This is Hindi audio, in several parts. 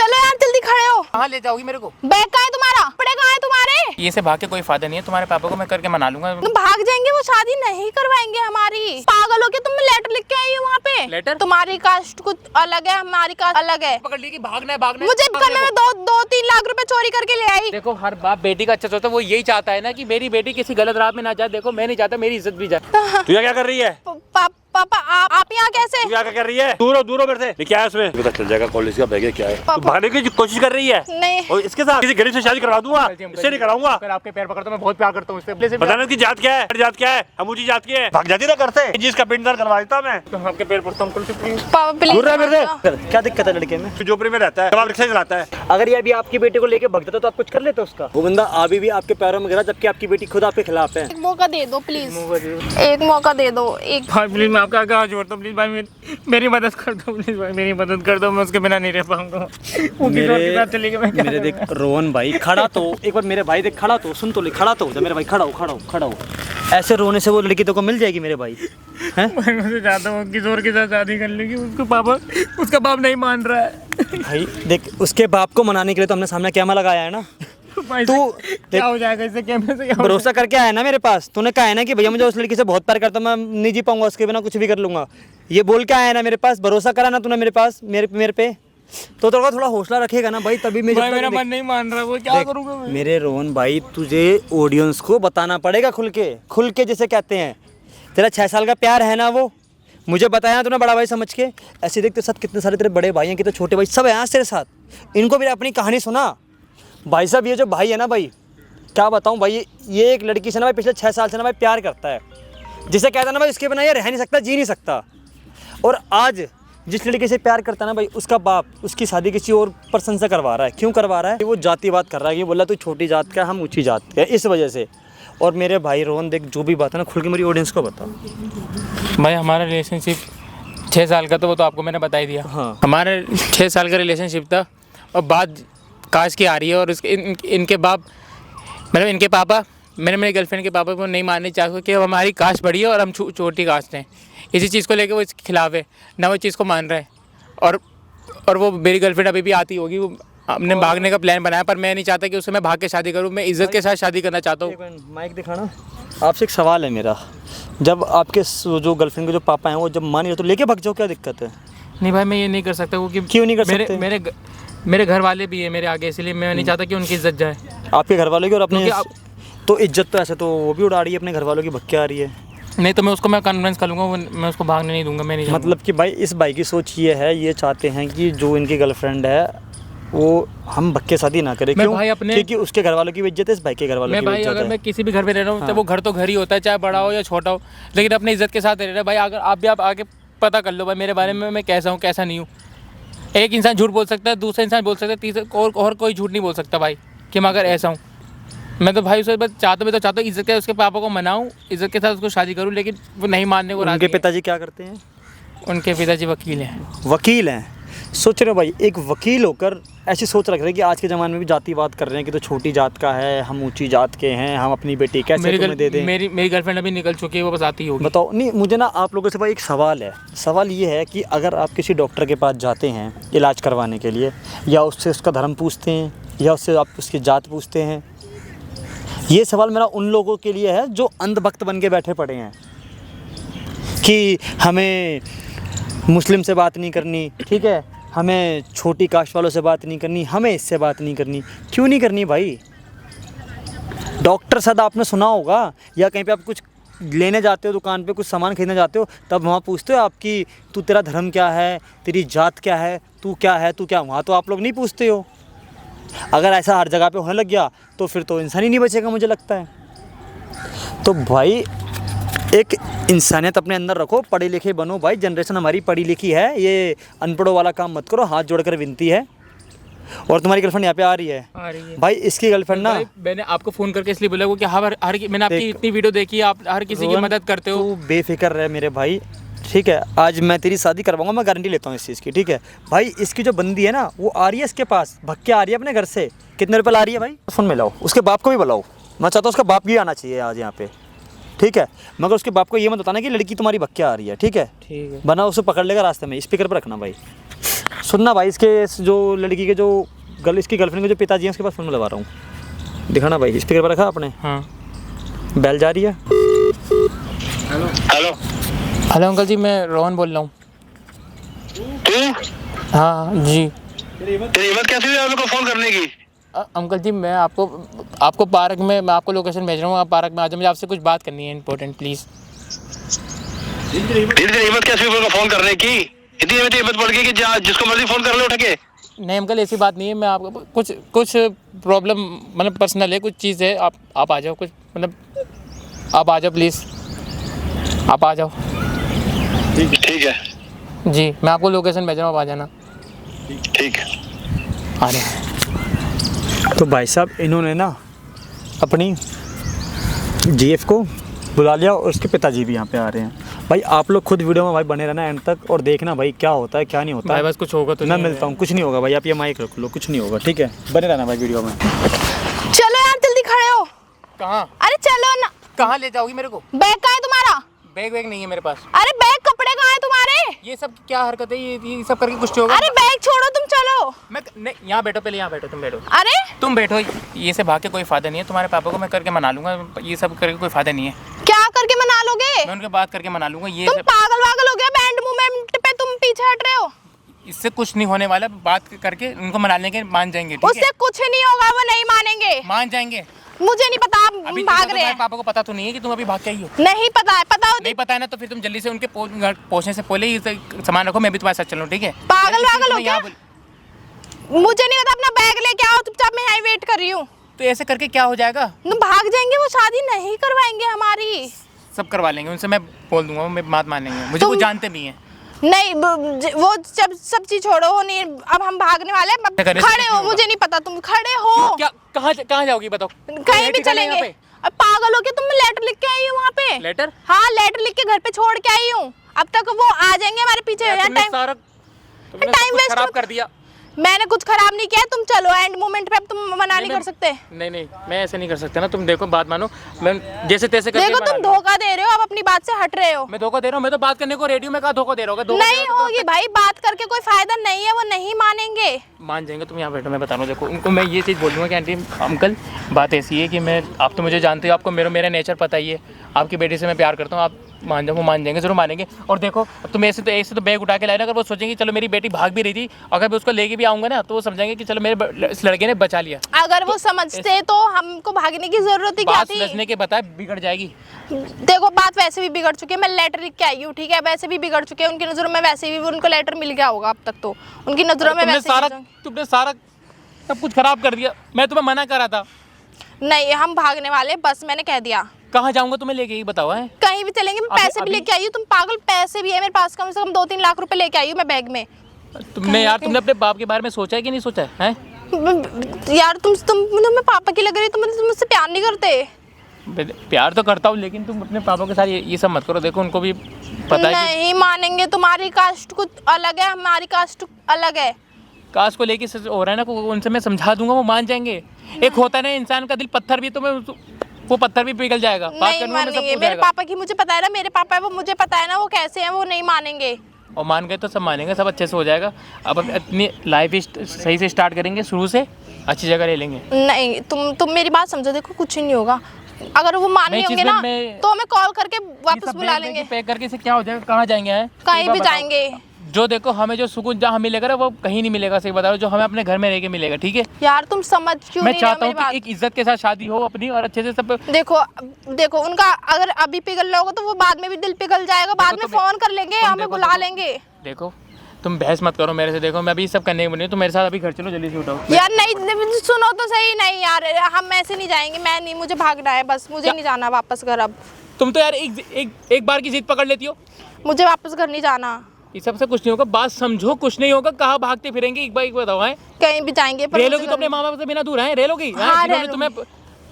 चलो यार जल्दी खड़े हो। कहाँ ले जाओगी मेरे को? बैग कहाँ है तुम्हारा? कपड़े कहाँ है तुम्हारे? ये से भाग के कोई फायदा नहीं है। तुम्हारे पापा को मैं करके मना लूंगा। तुम भाग जाएंगे, वो शादी नहीं करवाएंगे हमारी। पागल हो क्या? तुम लेटर लिख के आई हो वहाँ पे। लेटर? तुम्हारी कास्ट कुछ अलग है, हमारी कास्ट अलग है। पकड़ ली कि भागना है। मुझे कल मैं 2-3 लाख रुपए चोरी करके ले आई। देखो हर बाप बेटी का अच्छा सोचता है, वो यही चाहता है ना कि मेरी बेटी किसी गलत राह में ना जाए। देखो मैं नहीं चाहता मेरी इज्जत भी जाए। तू क्या कर रही है? पापा आप यहाँ कैसे? तू क्या कर रही है? दूर हो मेरे से। क्या है उसमें? पता चल जाएगा कॉलेज का बैग है क्या है। तू भागने की कोशिश कर रही है? नहीं। और इसके साथ किसी गरीब से शादी करवा दूंगा, इससे नहीं कराऊंगा। अगर आपके पैर पकड़ता हूं, मैं बहुत प्यार करता हूं उससे। बताना उसकी जात क्या है? जात क्या है? हम ऊंची जात की है। भाग जाती ना घर से, जिसका पिंडदार करवा देता मैं। तो आपके पैर पड़ता हूं प्लीज। पापा प्लीज। दूर रह मेरे से। क्या दिक्कत है लड़के में? झोपड़ी में रहता है, रिक्शा चलाता है। अगर ये अभी आपकी बेटी को लेके भग जाता तो आप कुछ कर लेते उसका। वो बंदा अभी भी आपके पैरों में गिरा जबकि आपकी बेटी खुद आपके खिलाफ है। एक मौका दे दो प्लीज, एक मौका दे दो। एक भाई प्लीज, मैं आपका हाथ जोड़ता हूं, प्लीज भाई मेरी मदद कर दो। प्लीज भाई मेरी मदद कर दो, मैं उसके बिना नहीं रह पाऊंगा। वो किसी और के साथ चली गई, मैं क्या मेरे देख रोहन भाई खड़ा तो एक बार मेरे भाई देख खड़ा तो सुन तो ले खड़ा तो मेरे भाई खड़ा हो। ऐसे रोने से वो लड़की तो को मिल जाएगी मेरे भाई हैं? मैं उसे चाहता हूँ किशोर के साथ शादी कर लेगी। उसका बाप नहीं मान रहा है। भाई देख उसके बाप को मनाने के लिए तो हमने सामने कैमरा लगाया है ना। तू क्या हो जाएगा इससे? कैमरे से क्या भरोसा करके आया ना मेरे पास। तूने कहा है ना कि भैया मुझे उस लड़की से बहुत प्यार करता हूं, मैं नहीं जी पाऊंगा उसके बिना, कुछ भी कर लूंगा। ये बोल के आया ना मेरे पास, भरोसा करा ना तूने मेरे पास, मेरे पे। तो तेरे को थोड़ा हौसला रखेगा ना भाई, तभी भाई मेरा मन नहीं मान रहा। वो क्या करूंगा मैं? मेरे रोहन भाई तुझे ऑडियंस को बताना पड़ेगा खुल के जिसे कहते हैं। तेरा 6 साल का प्यार है ना, वो मुझे बताया ना तूने बड़ा भाई समझ के। ऐसे देख तेरे साथ कितने सारे तेरे बड़े भाई हैं, कितने छोटे भाई सब हैं आज तेरे साथ। इनको भी अपनी कहानी सुना भाई साहब। ये जो भाई है ना भाई, क्या बताऊं भाई, ये एक लड़की से ना भाई पिछले 6 साल से ना भाई प्यार करता है। जिसे कहता है ना भाई इसके बिना ये रह नहीं सकता, जी नहीं सकता। और आज जिस लड़के से प्यार करता है ना भाई, उसका बाप उसकी शादी किसी और पर्सन से करवा रहा है। क्यों करवा रहा है? वो जातिवाद कर रहा है कि बोला तू छोटी जात का, हम ऊंची जात का, इस वजह से। और मेरे भाई रोहन देख जो भी बात है ना खुल के मेरी ऑडियंस को बता। भाई हमारा रिलेशनशिप 6 साल का था, वो तो आपको मैंने बता ही दिया। हाँ। हमारा 6 साल का रिलेशनशिप था और बात काश की आ रही है। और इनके बाप मतलब इनके पापा मेरी गर्लफ्रेंड के पापा को नहीं मानने चाहते कि हमारी कास्ट बड़ी है और हम छोटी कास्ट हैं। इसी चीज़ को लेकर वो इसके खिलाफ है ना, वो चीज़ को मान रहा है। और वो मेरी गर्लफ्रेंड अभी भी आती होगी। वो हमने भागने का प्लान बनाया, पर मैं नहीं चाहता कि उससे मैं भाग के शादी करूँ। मैं इज्जत के साथ शादी करना चाहता हूँ। माइक दिखाना। आपसे एक सवाल है मेरा, जब आपके जो गर्लफ्रेंड के जो पापा हैं वो जब मान रहे तो लेके भाग जाओ, क्या दिक्कत है? नहीं भाई मैं ये नहीं कर सकता। क्यों नहीं कर सकते? मेरे घर वाले भी है मेरे आगे, इसलिए मैं नहीं चाहता कि उनकी इज्जत जाए। आपके घर वालों की और अपने तो इज्जत तो ऐसे तो वो भी उड़ा रही है अपने घर वालों की, भक्के आ रही है। नहीं तो मैं कन्विंस कर लूँगा, मैं उसको भागने नहीं दूंगा। मैं नहीं मतलब कि भाई इस भाई की सोच ये है, ये चाहते हैं कि जो इनकी गर्लफ्रेंड है वो हम भक्के शादी ना करें। क्यों? क्योंकि उसके घर वालों की इज्जत है, इस भाई के घर वालों की इज्जत है। अगर मैं किसी भी घर में रह रहा हूँ तो वो घर तो घर ही होता है, चाहे बड़ा हो या छोटा हो, लेकिन अपनी इज्जत के साथ रह रहा है। भाई अगर आप आके पता कर लो भाई मेरे बारे में, मैं कैसा हूँ कैसा नहीं हूँ। एक इंसान झूठ बोल सकता है, दूसरा इंसान बोल सकता है, तीसरा और कोई झूठ नहीं बोल सकता भाई कि मैं अगर ऐसा हूँ। मैं तो भाई उसे बस चाहता हूँ इज्जत के उसके पापा को मनाऊँ, इज्जत के साथ उसको शादी करूँ, लेकिन वो नहीं मानने को राजी। उनके पिताजी क्या करते हैं? उनके पिताजी वकील हैं। वकील हैं? सोच रहे हो भाई, एक वकील होकर ऐसी सोच रख रहे हैं कि आज के ज़माने में भी जातिवाद कर रहे हैं कि तो छोटी जात का है, हम ऊंची जात के हैं, हम अपनी बेटी कैसे तुम्हें दे दें। मेरी गर्लफ्रेंड अभी निकल चुकी है, वो बस आती होगी। बताओ। नहीं मुझे ना आप लोगों से भाई एक सवाल है। सवाल ये है कि अगर आप किसी डॉक्टर के पास जाते हैं इलाज करवाने के लिए, या उससे उसका धर्म पूछते हैं या उससे आप उसकी जात पूछते हैं, ये सवाल मेरा उन लोगों के लिए है जो अंधभक्त बन के बैठे पड़े हैं कि हमें मुस्लिम से बात नहीं करनी, ठीक है, हमें छोटी कास्ट वालों से बात नहीं करनी, हमें इससे बात नहीं करनी। क्यों नहीं करनी भाई? डॉक्टर सदा आपने सुना होगा, या कहीं पे आप कुछ लेने जाते हो, दुकान पे कुछ सामान खरीदने जाते हो, तब वहाँ पूछते हो आपकी तू तेरा धर्म क्या है, तेरी जात क्या है, तू क्या है, तू क्या। वहाँ तो आप लोग नहीं पूछते हो। अगर ऐसा हर जगह पे होने लग गया तो फिर तो इंसान ही नहीं बचेगा मुझे लगता है। तो भाई एक इंसानियत अपने अंदर रखो, पढ़े लिखे बनो भाई। जनरेशन हमारी पढ़ी लिखी है, ये अनपढ़ों वाला काम मत करो। हाथ जोड़कर विनती है। और तुम्हारी गर्लफ्रेंड यहाँ पे आ रही है भाई, इसकी गर्लफ्रेंड ना, मैंने आपको फ़ोन करके इसलिए बोला कि मैंने आपकी इतनी वीडियो देखी है, आप हर किसी की मदद करते हो। तू बेफिक्र रहे मेरे भाई, ठीक है। आज मैं तेरी शादी करवाऊंगा, मैं गारंटी लेता हूँ इस चीज़ की, ठीक है भाई। इसकी जो बंदी है ना वो आ रही है इसके पास, भक्के आ रही है अपने घर से। कितने रुपये ला रही है भाई? फ़ोन में लाओ, उसके बाप को भी बुलाओ। मैं चाहता हूँ उसका बाप भी आना चाहिए आज यहाँ पे, ठीक है। मगर उसके बाप को ये मत बताना कि लड़की तुम्हारी भक्के आ रही है, ठीक है। ठीक है। बना उसे पकड़ लेगा रास्ते में, स्पीकर पर रखना भाई। सुनना भाई, इसके जो लड़की के जो इसकी गर्लफ्रेंड के जो पिताजी हैं उसके पास फ़ोन में लगा रहा हूँ। दिखाना भाई, स्पीकर पर रखा आपने? हाँ। बेल जा रही है। हेलो हेलो अंकल जी, मैं रोहन बोल रहा हूँ। तू? हाँ जी। तेरी हिम्मत कैसे हुई मेरे को फ़ोन करने की? अंकल जी, मैं आपको पार्क में, मैं आपको लोकेशन भेज रहा हूँ, आप पार्क में आ जाओ, मुझे आपसे कुछ बात करनी है इंपॉर्टेंट, प्लीज़। तेरी हिम्मत कैसे हुई मेरे को फ़ोन करने की? इतनी हिम्मत पड़ गई कि जिसको मर्जी फ़ोन कर लो उठ के? नहीं अंकल, ऐसी बात नहीं है। मैं आपको कुछ प्रॉब्लम, मतलब पर्सनल है, कुछ चीज़ है। आप आ जाओ, कुछ मतलब आप आ जाओ प्लीज़, आप आ जाओ। ठीक है जी, मैं आपको लोकेशन भेज रहा हूँ, आप आ जाना। ठीक है। आ रहे हैं। तो भाई साहब इन्होंने ना अपनी जीएफ को बुला लिया और उसके पिताजी भी यहाँ पे आ रहे हैं। भाई आप लोग खुद वीडियो में भाई बने रहना एंड तक और देखना भाई क्या होता है क्या नहीं होता भाई है। बस कुछ होगा तो मैं नहीं मिलता हूँ, कुछ नहीं होगा भाई, आप ये माइक रख लो, कुछ नहीं होगा, ठीक है? बने रहना भाई वीडियो में। चलो यार जल्दी खड़े हो। कहाँ अरे चलो ना। कहाँ ले जाओगी मेरे को? बैग कहाँ है तुम्हारा? बैग वैग नहीं है मेरे पास। अरे बैग कपड़े कहाँ है तुम्हारे? ये सब क्या हरकत है? ये सब करके कुछ होगा? अरे बैग छोड़ो, तुम चलो। मैं नहीं, यहाँ बैठो, पहले यहाँ बैठो, तुम बैठो, अरे तुम बैठो। ये से भाग के कोई फायदा नहीं है। तुम्हारे पापा को मैं करके मना लूंगा, ये सब करके कोई फायदा नहीं है। क्या करके मना लोगे? मैं उनके बात करके मना लूंगा। ये तुम सब पागल वागल हो गया? बैंड मूवमेंट पे तुम पीछे हट रहे हो। इससे कुछ नहीं होने वाला। बात करके उनको मना लेंगे, मान जाएंगे। ठीक है? उससे कुछ नहीं होगा, वो नहीं मानेंगे। मान जाएंगे। मुझे नहीं पता, आप अभी भाग रहे हैं। पापा को पता तो नहीं है कि तुम अभी भाग के आई हो? नहीं पता है, पता हो नहीं पता है ना, तो फिर तुम जल्दी से उनके पहुंचने से पहले ये सामान रखो, मैं भी तुम्हारे साथ चलूं, ठीक है? पागल वागल हो मैं क्या? यहाँ मुझे नहीं पता, अपना बैग लेके आओ चुपचाप, मैं यहाँ वेट कर रही हूँ। तो ऐसे करके क्या हो जाएगा? तुम भाग जाएंगे, वो शादी नहीं करवाएंगे हमारी। सब करवा लेंगे उनसे, मैं बोल दूंगा, मैं बात मानेंगे। मुझे वो जानते भी हैं। नहीं वो सब चीज छोड़ो, वो नहीं, अब हम भागने वाले हैं। अब खड़े हो, मुझे नहीं पता, तुम खड़े हो। क्या कहाँ जाओगी बताओ? कहीं भी चलेंगे। अब पागल हो के तुम लेटर लिख के आई हो वहाँ पे? लेटर? हाँ, लेटर लिख के घर पे छोड़ के आई हूँ। अब तक वो आ जाएंगे हमारे पीछे। टाइम वेस्ट खराब कर दिया। मैंने कुछ खराब नहीं किया, तुम चलो। एंड मोमेंट पे अब तुम मना नहीं कर सकते। नहीं, मैं ऐसे नहीं कर सकता ना। तुम देखो, बात मानो, मैं जैसे तैसे करके देखो तुम धोखा दे रहे हो, अब अपनी बात से हट रहे हो। मैं धोखा दे रहा हूँ? मैं तो बात करने को रेडियो में कहा धोखा दे रहा हूँ? नहीं होगी भाई, बात करके कोई फायदा नहीं है, वो नहीं मानेंगे। मान जाएंगे। तुम यहाँ बैठो, मैं बता रहा हूँ। देखो उनको मैं ये चीज़ बोल दूँगा कि आंटी अंकल, बात ऐसी है कि आप तो मुझे जानते हो, आपको मेरा नेचर पता ही है। आपकी बेटी से मैं प्यार करता हूँ, आप मान जाओ। वो मान जाएंगे, जरूर मानेंगे। और देखो अब तुम ऐसे तो बैग उठा के लाए ना, अगर वो सोचेंगे चलो मेरी बेटी भाग भी रही थी, अगर मैं उसको लेके भी आऊँगा ना, तो वो समझेंगे कि चलो मेरे इस लड़के ने बचा लिया। अगर वो समझते तो हमको भागने की जरूरत ही क्या थी? समझने के बताए बिगड़ जाएगी। देखो बात वैसे भी बिगड़ चुकी है, मैं लेटर लिख के आई हूँ, ठीक है? वैसे भी बिगड़ चुके हैं उनकी नज़रों में, वैसे भी उनको लेटर मिल गया होगा अब तक, तो उनकी नज़रों में वैसे तुमने सारा सब कुछ खराब कर दिया। मैं तुम्हें मना कर रहा था। नहीं, हम भागने वाले, बस मैंने कह दिया। कहाँ जाऊंगा तुम्हें लेके, ही बताओ है? कहीं भी चलेंगे। मैं पैसे भी लेके आई हूँ। तुम पागल, पैसे भी है मेरे पास, कम से कम 2-3 लाख रुपए लेके आई हूँ मैं बैग में। तुमने अपने बाप के बारे में सोचा है कि नहीं सोचा है? यार तुम्हें पापा की लग रही है, तुम मुझसे प्यार नहीं करते। प्यार तो करता हूँ, लेकिन तुम अपने पापा के साथ ये सब मत करो। देखो उनको भी पता है नहीं मानेंगे। तुम्हारी कास्ट कुछ अलग है, हमारी कास्ट अलग है। कास्ट को लेके हो रहा है ना, उनसे मैं समझा दूंगा, वो मान जाएंगे। एक होता है ना इंसान का दिल पत्थर भी, तो मैं वो पत्थर भी पिघल जाएगा। नहीं मानेंगे। मेरे पापा की मुझे पता है ना, मेरे पापा है वो, मुझे पता है ना वो कैसे हैं, वो नहीं मानेंगे। और मान गए तो सब मानेंगे, सब अच्छे से हो जाएगा। अब अपनी लाइफ सही से स्टार्ट करेंगे, शुरू से अच्छी जगह ले लेंगे। नहीं, तुम मेरी बात समझो। देखो कुछ नहीं होगा, अगर वो मान नहीं होंगे ना तो हमें कॉल करके वापस बुला लेंगे। पैक करके से क्या हो जाएगा? कहाँ जाएंगे? कहीं भी जाएंगे। जो देखो हमें जो सुकून जहाँ मिलेगा ना, वो कहीं नहीं मिलेगा। सही बता रहा हूँ, जो हमें अपने घर में रह के मिलेगा, ठीक है? यार तुम समझ क्यों नहीं रहे? मैं चाहता हूँ कि एक इज्जत के साथ शादी हो अपनी, और अच्छे से सब। देखो उनका अगर अभी पिघल रहा होगा तो वो बाद में भी दिल पिघल जाएगा। बाद में फोन कर लेंगे, हमें बुला लेंगे। देखो तुम बहस मत करो मेरे से। देखो मैं अभी सब करने की बनी हूँ, तुम मेरे साथ अभी घर चलो, जल्दी से उठाओ। यार नहीं, सुनो तो सही। नहीं यार, हम ऐसे नहीं जाएंगे। मैं नहीं, मुझे भागना है बस, मुझे नहीं जाना वापस घर अब। तुम तो यार एक बार की जिद पकड़ लेती हो। मुझे वापस घर नहीं जाना। ये सबसे कुछ नहीं होगा, बात समझो। कुछ नहीं होगा, कहाँ भागते फिरेंगे? एक बार बताओ है? कहीं भी जाएंगे। रह लोगी तो अपने माँ बाप से बिना दूर है? रह लोगी? जिन्होंने तुम्हें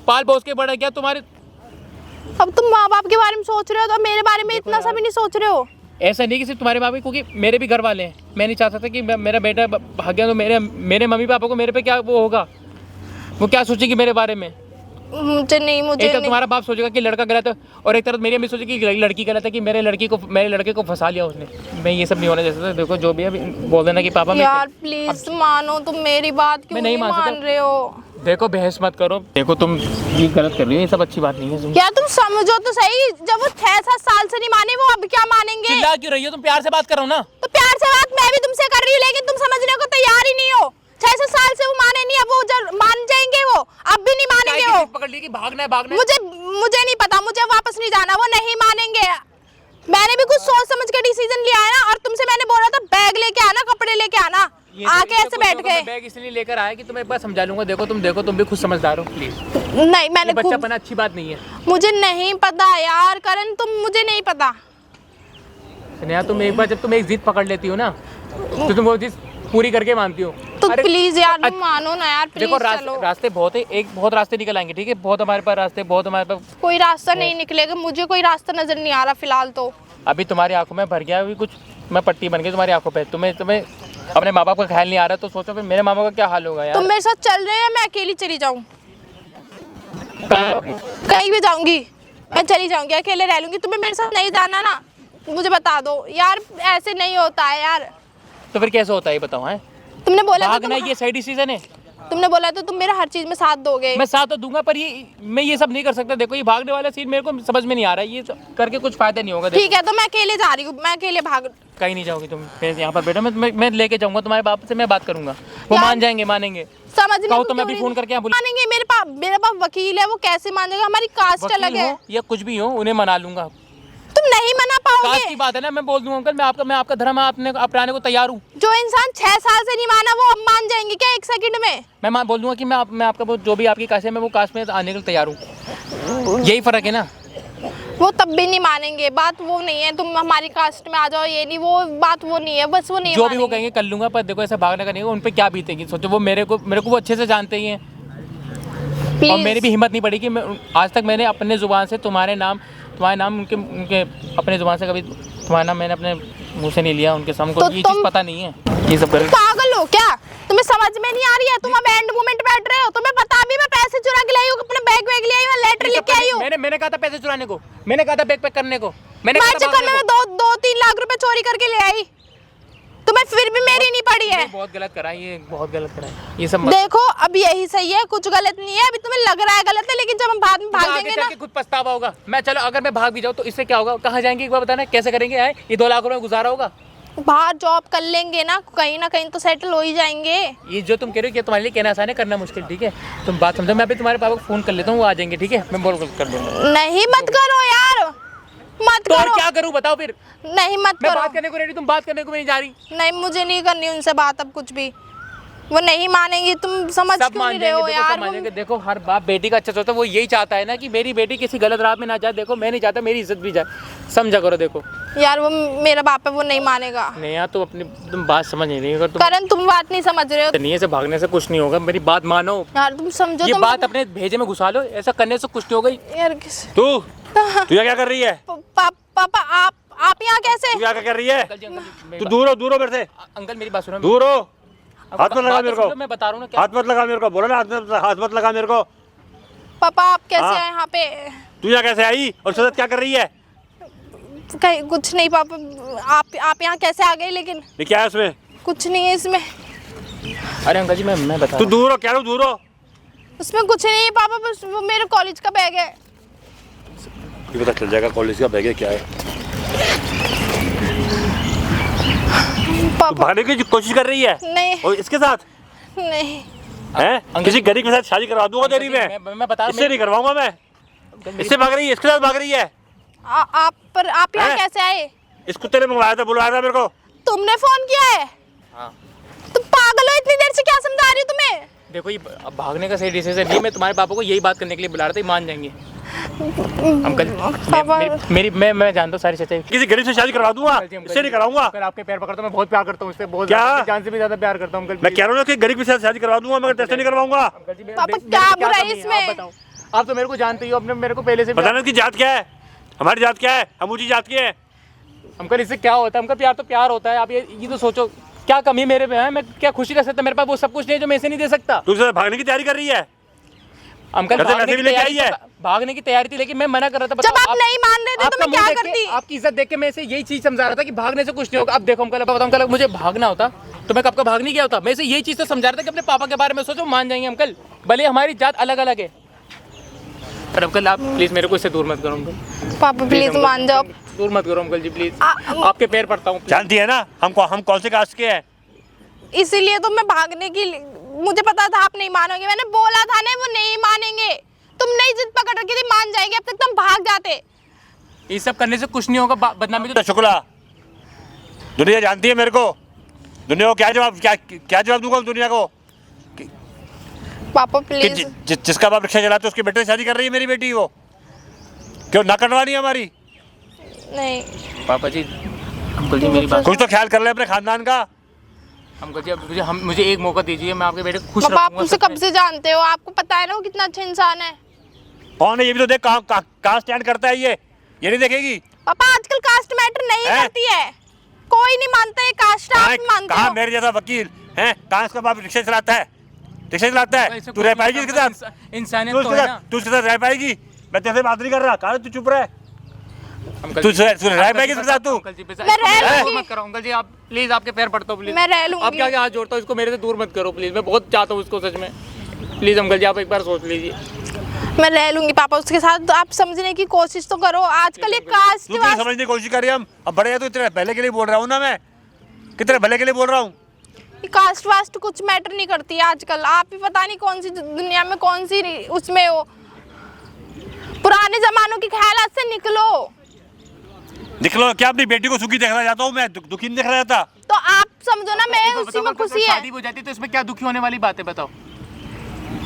पाल पोस के बड़ा किया, तुम्हारे। अब तुम माँ बाप के बारे में सोच रहे हो तो मेरे बारे में इतना सा भी नहीं सोच रहे हो। ऐसा नहीं कि सिर्फ तुम्हारे बाप, क्योंकि मेरे भी घर वाले हैं। मैं नहीं चाह सकता कि मेरा बेटा भाग गया तो मेरे मम्मी पापा को मेरे पे क्या वो होगा, वो क्या सोचेंगे मेरे बारे में? मुझे नहीं, मुझे एक तरफ नहीं। तुम्हारा बाप सोचेगा कि लड़का गलत है और एक तरफ मेरी अम्मी सोचेगी कि लड़की गलत है कि मेरे लड़के को फंसा लिया उसने। मैं ये सब नहीं होना चाहता। देखो जो भी है बोल देना कि पापा यार प्लीज मानो, तुम मेरी बात क्यों मैं नहीं नहीं मान मान सकता। रहे हो? देखो बहस मत करो। देखो तुम ये गलत कर रही हो, ये सब अच्छी बात नहीं है। यार तुम समझो तो सही, जब वो 6-7 साल से नहीं माने, वो अब क्या मानेंगे? चिल्ला क्यों रही हो? तुम प्यार से बात करो ना। तो प्यार से बात मैं भी तुमसे कर रही हूँ, लेकिन तुम समझने को तैयार ही नहीं हो। 6-7 साल से वो माने नहीं, अब वो जब मान जाएंगे, वो अब भी नहीं मानेंगे। वो पकड़ ली कि भागना है, भागना है। मुझे नहीं पता, मुझे वापस नहीं जाना, वो नहीं मानेंगे। मैंने भी कुछ सोच समझ के डिसीजन लिया है ना, और तुमसे मैंने बोला था बैग लेके आना, कपड़े लेके आना, आके ऐसे बैठ गए। बैग इसलिए लेकर आया कि तुम्हें एक बार समझा लूंगा। देखो तुम भी खुद समझदार हो प्लीज। नहीं मैंने बच्चा बना अच्छी बात नहीं है। मुझे नहीं पता यार करण, मुझे नहीं पता। स्नेहा तुम एक बार जब तुम एक जिद पकड़ लेती हो ना, तो तुम वो जिद पूरी करके मानती हो। तो प्लीज यार तुम मानो ना यार, प्लीज। देखो चलो रास्ते बहुत है, बहुत रास्ते निकल आएंगे, ठीक है? बहुत हमारे पास रास्ते, बहुत हमारे पास। कोई रास्ता नहीं निकलेगा, मुझे कोई रास्ता नजर नहीं आ रहा फिलहाल तो। अभी तुम्हारी आंखों में भर गया, अभी कुछ मैं पट्टी बन गई तुम्हारी आंखों पे। तुम्हें अपने माँ बाप का ख्याल नहीं आ रहा, तो सोचो फिर मेरे माँ बाप का क्या हाल होगा यार। तुम मेरे साथ चल रहे हैं, मैं अकेली चली जाऊँ? कहीं भी जाऊंगी, मैं चली जाऊंगी, अकेले रह लूंगी। तुम्हें मेरे साथ नहीं जाना ना, मुझे बता दो यार, ऐसे नहीं होता है यार। तो फिर कैसे होता है ये बताओ? है तुमने बोला था भागना ये सही डिसीजन है। तुमने बोला तो तुम मेरा हर चीज में साथ दोगे। मैं साथ तो दूंगा, पर मैं ये सब नहीं कर सकता। देखो ये भागने वाला सीन मेरे को समझ में नहीं आ रहा है, ये सब करके कुछ फायदा नहीं होगा। ठीक है तो मैं अकेले जा रही हूँ, मैं अकेले भाग। कहीं नहीं जाओगी तुम, फिर यहाँ पर बैठो, मैं लेके जाऊंगा तुम्हारे बाप से, मैं बात करूंगा, वो मान जाएंगे, मानेंगे। समझ में कहो तो मैं अभी फोन करके यहाँ बुला। मानेंगे? मेरे पास वकील है, वो कैसे मान जाएगा? हमारी कास्ट अलग है। या कुछ भी हो, उन्हें मना लूंगा। तुम नहीं मना पाओगे। कास्ट की बात है ना, मैं बोल दूंगा अंकल मैं आपका धर्म अपनाने को तैयार हूँ। जो इंसान 6 साल से नहीं माना, वो अब मान जाएंगे क्या 1 सेकंड में? मैं बोल दूंगा कि मैं आपका जो भी आपकी कास्ट है, मैं वो कास्ट में आने के लिए तैयार हूँ। यही फर्क है ना। वो तब भी नहीं मानेंगे। बात वो नहीं है तुम हमारी कास्ट में आ जाओ, ये नहीं, वो बात वो नहीं है, बस वो नहीं जो भी वो कहेंगे कर लूंगा, पर देखो ऐसा भागने का नहीं है। उन पे क्या बीतेगी सोचो, वो मेरे को वो अच्छे से जानते ही हैं। और मेरी भी हिम्मत नहीं पड़ी कि आज तक मैंने अपने जुबान से तुम्हारे नाम उनके अपने जुबान से कभी तुम्हारा नाम मैंने अपने मुंह से नहीं लिया। उनके सामने को ये चीज पता नहीं है, ये सब कर। पागल हो क्या? तुम्हें समझ में नहीं आ रही है? तुम अब एंड मोमेंट बैठ रहे हो। तुम्हें पता भी मैं पैसे चुरा के लाई हूँ, अपने बैग ले आई हूँ, लेटर लेके आई हूँ। मैंने कहा था पैसे चुराने को, मैंने कहा था बैग पैक करने को, मैं चक्कर में 2-3 लाख रुपए चोरी करके ले आई, तुम्हें फिर भी मेरी नहीं पड़ी है। बहुत गलत करा ये, बहुत गलत करा है ये सब। देखो अब यही सही है, कुछ गलत नहीं है। अभी तुम्हें लग रहा है गलत है, लेकिन जब हम बाद में भाग जाएंगे ना, खुद पछतावा होगा। मैं चलो अगर मैं भाग भी जाऊँ तो इससे क्या होगा? कहाँ जाएंगे एक बार बताना, कैसे करेंगे? ये 2 लाख रुपए गुजारा होगा। बाहर जॉब कर लेंगे ना कहीं तो सेटल हो ही जाएंगे। ये जो तुम कह रहे हो कि तुम्हारे लिए कहना आसान है, करना मुश्किल, ठीक है? तुम बात समझो। मैं अभी तुम्हारे पापा को फोन कर लेता हूँ, वो आ जाएंगे, ठीक है? मैं बोल कर दूंगा। नहीं मत करो यार, मत तो और करो। क्या करूं बताओ फिर? नहीं मत मैं करो। बात करने को रेडी, तुम बात करने को नहीं जा रही। नहीं मुझे नहीं करनी उनसे बात अब कुछ भी, वो नहीं मानेंगी। तुम समझ सब क्यों मान नहीं रहे हो जाएंगे, यार? सब मान जाएंगे। देखो हर बाप बेटी का अच्छा सोचता है, वो यही चाहता है ना कि मेरी बेटी किसी गलत राह में ना जाए। देखो मैं नहीं चाहता मेरी इज्जत भी जाए, समझा करो। देखो यार वो मेरा बाप है, वो नहीं मानेगा। नहीं यार तुम बात समझ नहीं रही। अगर करण तुम बात नहीं समझ रहे हो। नहीं ऐसे भागने से कुछ नहीं होगा, मेरी बात मानो यार तुम समझो। ये तुम बात अपने भेजे में घुसा लो, ऐसा करने से कुछ नहीं होगा यार। तू क्या कर रही है? पापा आप यहाँ कैसे? तू क्या कर रही है? अंकल तू दूर हो मेरे से, अंकल मेरी बात सुनो। दूर हो। हाथ मत लगा मेरे को, मैं बता रहा हूँ ना। हाथ मत लगा मेरे को, बोला ना हाथ मत लगा मेरे को। पापा आप कैसे हाँ। आए यहाँ पे? तू यहाँ कैसे आई और उसके साथ क्या कर रही है? कहीं कुछ नहीं पापा, आप यहाँ कैसे आ गए? लेकिन ये क्या है उसमें? कुछ नहीं है इसमें। अरे अंकल जी मैं बता तू दूर हो, क्या रो दूर हो? उसमें कुछ नहीं है पापा, बस वो मेरे कॉलेज का बैग है। ये पता चल जाएगा कॉलेज का बैग है क्या है। पापा भागने की कोशिश कर रही है? नहीं और इसके साथ नहीं। हैं? किसी गरीब के साथ शादी करवा दूंगा तेरी मैं बता रहा इससे नहीं करवाऊंगा मैं। इससे भाग रही है, इसके साथ भाग रही है। आप यहाँ हैं? कैसे आए? इस कुत्ते ने मंगवाया था, बुलाया था मेरे को। तुमने फोन किया है? हाँ। तुम पागल हो, इतनी देर से क्या समझा रही हो तुम्हें? देखो ये अब भागने का सही डिसीजन नहीं। मैं तुम्हारे पापा को यही बात करने के लिए बुला रहा था, ये मान जाएंगे अंकल। मैं जानता हूँ सारी सच्चाई। किसी गरीब से शादी करवा दूंगा, इससे नहीं कराऊंगा। अगर आपके पैर पकड़ता हूँ, मैं बहुत प्यार करता हूँ उससे, बहुत क्या? जान से भी ज्यादा प्यार करता हूँ अंकल। मैं कह रहा हूँ कि गरीब के साथ शादी करवा दूंगा, मगर तेरे से नहीं करवाऊंगा। पापा क्या बुरा है इसमें? आप तो मेरे को जानते ही हो, अपने मेरे को पहले से बताना उसकी जात क्या है, हमारी जात क्या है, हम ऊंची जात के हैं। अंकल इससे क्या होता है? हमका प्यार तो प्यार होता है। आप ये तो सोचो क्या कमी मेरे में है? मैं क्या खुशी रख सकता? मेरे पास वो सब कुछ नहीं है जो मैं इसे नहीं दे सकता। तू उससे भागने की तैयारी कर रही है? अंकल घर से पैसे भी लेके आई है। भागने की तैयारी थी, लेकिन मैं मना कर रहा था। जब आप नहीं मान रहे थे तो आपका मैं क्या मुंह देख के, करती? आपकी इज्जत देख के मैं इसे यही चीज समझा रहा था कि भागने से कुछ नहीं होगा। अब देखो अंकल, अब बताओ अंकल, मुझे भागना होता तो मैं कब का भाग नहीं गया होता। मैं इसे यही चीज तो समझा रहा था कि अपने पापा के बारे में सोचो, मान जाएंगे अंकल, भले हमारी जात अलग अलग है। पर अंकल आप प्लीज मेरे को इससे दूर मत करो अंकल। पापा प्लीज मान जाओ। दूर मत करो अंकल जी प्लीज, आपके पैर पड़ता हूँ। जानती है ना हम कौन से कास्ट के हैं? इसीलिए तो मैं भागने की, मुझे पता था आप नहीं मानोगे, मैंने बोला था ना वो नहीं मानेंगे। तुम नहीं जिद पकड़ रखी थी, मान जाएंगे, अब तक तुम भाग जाते। ये सब करने से कुछ नहीं होगा, बदनामी तो शुक्ला, दुनिया जानती है मेरे को। दुनिया को क्या जवाब दूंगा दुनिया को पापा कि प्लीज। जिसका बाप रिक्शा चलाता है उसके बेटे से शादी कर रही है मेरी बेटी। वो क्यों ना करवानी है हमारी? नहीं पापा जी, अंकल जी मेरी बात, कुछ तो ख्याल कर ले अपने खानदान का। अंकल जी अब मुझे एक मौका दीजिए, मैं आपके बेटे को खुश पापा आप रखूंगा उसे सच में। कब से जानते हो? आपको पता है ना वो कितना अच्छा इंसान है। कौन है ये भी तो देख, कहाँ स्टैंड करता है ये नहीं देखेगी। पापा आजकल कास्ट मैटर नहीं है? करती है, कोई नहीं मानता है कास्ट। आप मानते कहाँ हो? मेरे जैसा वकील है? कहाँ इसका बाप रिक्शा चलाता है? तू रह पाएगी इसके साथ? इंसानियत तो है ना तू इसके साथ रह पाएगी? मैं तेरे से बात नहीं कर रहा, कहाँ तू चुप रहा है? अंकल तू जी, रह पाएगी इसके साथ? तू अंकल जी मैं रह लूंगी। मत करो अंकल जी, आप प्लीज आपके पैर पड़ता हूँ प्लीज। मैं रह लूंगी। आप क्या हाथ जोड़ता हूँ, इसको मेरे से दूर मत करो प्लीज, मैं बहुत चाहता हूँ इसको सच में। प्लीज अंकल जी आप एक बार सोच लीजिए। मैं रह लूंगी पापा उसके साथ, तो आप समझने की कोशिश तो करो। आजकल ये कास्ट तू क्यों समझने की कोशिश कर रही है? हम अब बड़े हैं तो इतने भले के लिए बोल रहा हूँ ना, मैं कितने भले के लिए बोल रहा हूँ। कास्ट वास्ट कुछ मैटर नहीं करती है आजकल। आप ही पता नहीं कौन सी दुनिया में, कौन सी उसमें हो। पुराने जमानों के ख्यालात से निकलो। निकलो क्या? अपनी बेटी को सुखी देखना चाहता हूँ मैं, दुखी नहीं देखना चाहता। तो आप समझो ना, मैं उसी में खुशी है। शादी हो जाती तो इसमें क्या दुखी होने वाली बात है बताओ?